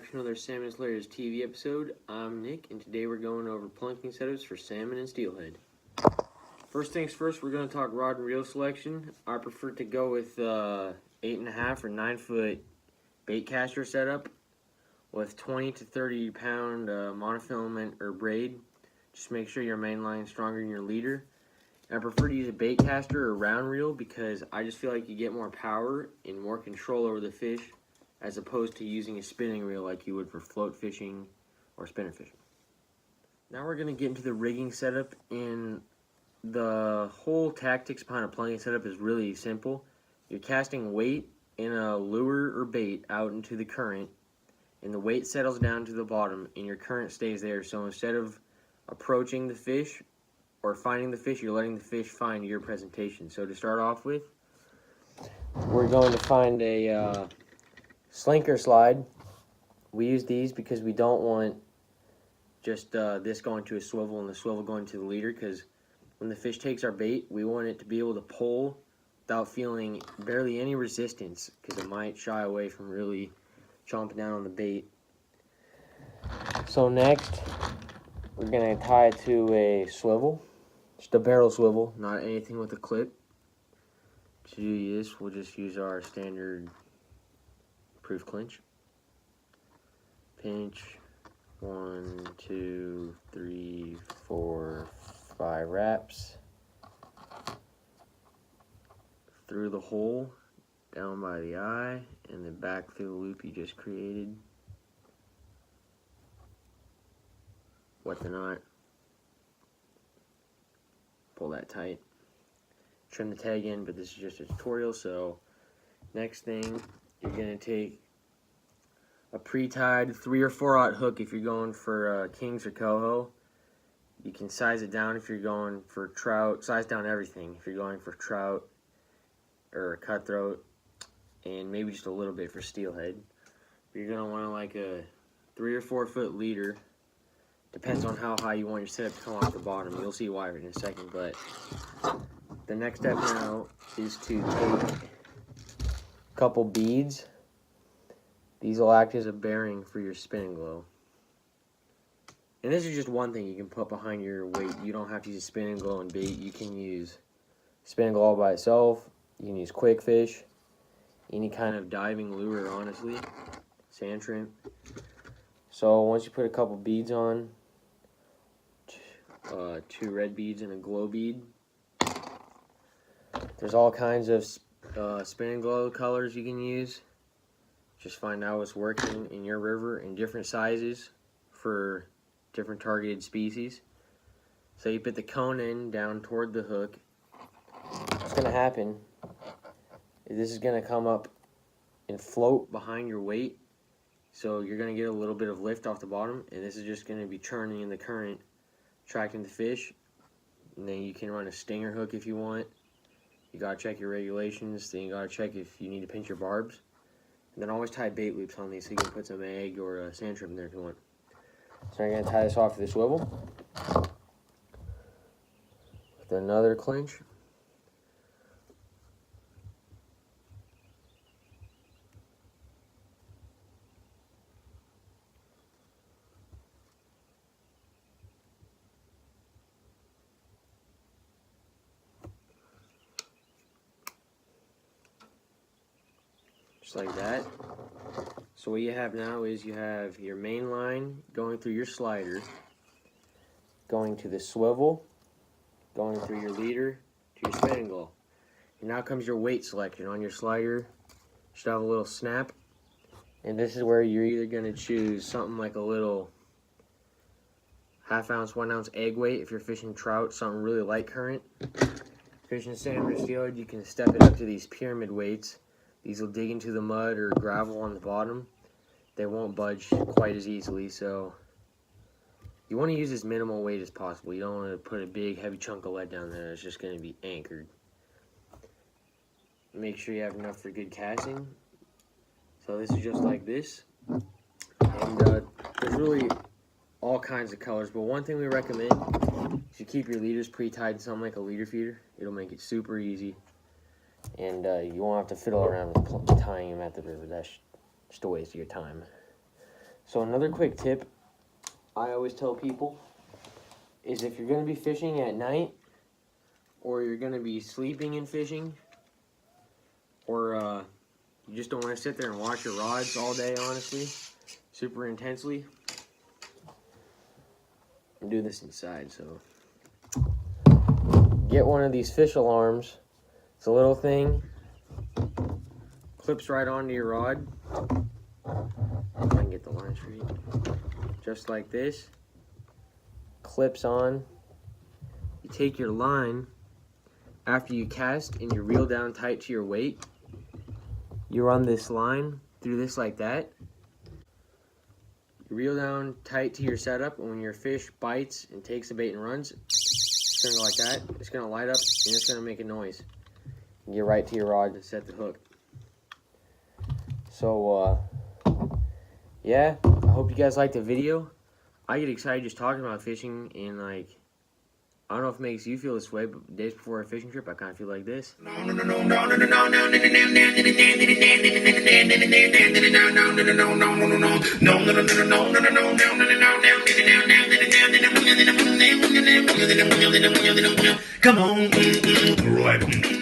back to another Salmon and Steelhead TV episode. I'm Nick, and today we're going over plunking setups for salmon and steelhead. First things first, we're going to talk rod and reel selection. I prefer to go with 8.5 or 9 foot bait caster setup with 20 to 30 pound monofilament or braid. Just make sure your main line is stronger than your leader. I prefer to use a bait caster or round reel because I just feel like you get more power and more control over the fish, as opposed to using a spinning reel like you would for float fishing or spinner fishing. Now we're going to get into the rigging setup, and the whole tactics behind a plunking setup is really simple. You're casting weight in a lure or bait out into the current, and the weight settles down to the bottom and your current stays there. So instead of approaching the fish or finding the fish, you're letting the fish find your presentation. So to start off with, we're going to find a slinker slide. We use these because we don't want just this going to a swivel and the swivel going to the leader, because when the fish takes our bait, we want it to be able to pull without feeling barely any resistance, because it might shy away from really chomping down on the bait. So next, we're going to tie it to a swivel, just a barrel swivel, not anything with a clip. To do this, we'll just use our standard proof clinch. Pinch 1, 2, 3, 4, 5 wraps through the hole, down by the eye, and then back through the loop you just created. Wet the knot. Pull that tight. Trim the tag in, but this is just a tutorial. So next thing, you're going to take a pre-tied 3 or 4/0 hook if you're going for kings or coho. You can size it down if you're going for trout. Size down everything if you're going for trout or a cutthroat, and maybe just a little bit for steelhead. But you're going to want like a 3 or 4 foot leader. Depends on how high you want your setup to come off the bottom. You'll see why in a second. But the next step now is to take a couple beads. These will act as a bearing for your spinning glow. And this is just one thing you can put behind your weight. You don't have to use spinning glow and bait. You can use spinning glow all by itself. You can use quick fish, any kind of diving lure, honestly, sand shrimp. So once you put a couple beads on, 2 red beads and a glow bead, there's all kinds of spinning glow colors you can use. Just find out what's working in your river in different sizes for different targeted species. So you put the cone in down toward the hook. What's going to happen is this is going to come up and float behind your weight. So you're going to get a little bit of lift off the bottom, and this is just going to be churning in the current, attracting the fish. And then you can run a stinger hook if you want. You got to check your regulations. Then you got to check if you need to pinch your barbs. And then always tie bait loops on these so you can put some egg or a sand shrimp in there if you want. So I'm going to tie this off to the swivel with another clinch. Just like that. So what you have now is you have your main line going through your slider, going to the swivel, going through your leader to your spinning glow. And now comes your weight selection. On your slider, you should have a little snap. And this is where you're either going to choose something like a little 1/2 ounce, 1 ounce egg weight if you're fishing trout, something really light current. Fishing salmon or steelhead, you can step it up to these pyramid weights. These will dig into the mud or gravel on the bottom. They won't budge quite as easily, so you want to use as minimal weight as possible. You don't want to put a big heavy chunk of lead down there. It's just going to be anchored. Make sure you have enough for good casting. So this is just like this. And there's really all kinds of colors, but one thing we recommend is you keep your leaders pre-tied to something like a leader feeder. It'll make it super easy. And you won't have to fiddle around with tying them at the river. That's just a waste of your time. So another quick tip I always tell people is if you're going to be fishing at night, or you're going to be sleeping and fishing, or you just don't want to sit there and watch your rods all day, honestly, super intensely. I'm doing this inside, so get one of these fish alarms. It's a little thing, clips right onto your rod. If I can get the line straight, just like this, clips on. You take your line after you cast and you reel down tight to your weight. You run this line through this like that. You reel down tight to your setup, and when your fish bites and takes the bait and runs, it's gonna go like that. It's gonna light up and it's gonna make a noise. You get right to your rod to set the hook. So yeah, I hope you guys liked the video. I get excited just talking about fishing, and like, I don't know if it makes you feel this way, but days before a fishing trip, I kind of feel like this. Come on, right.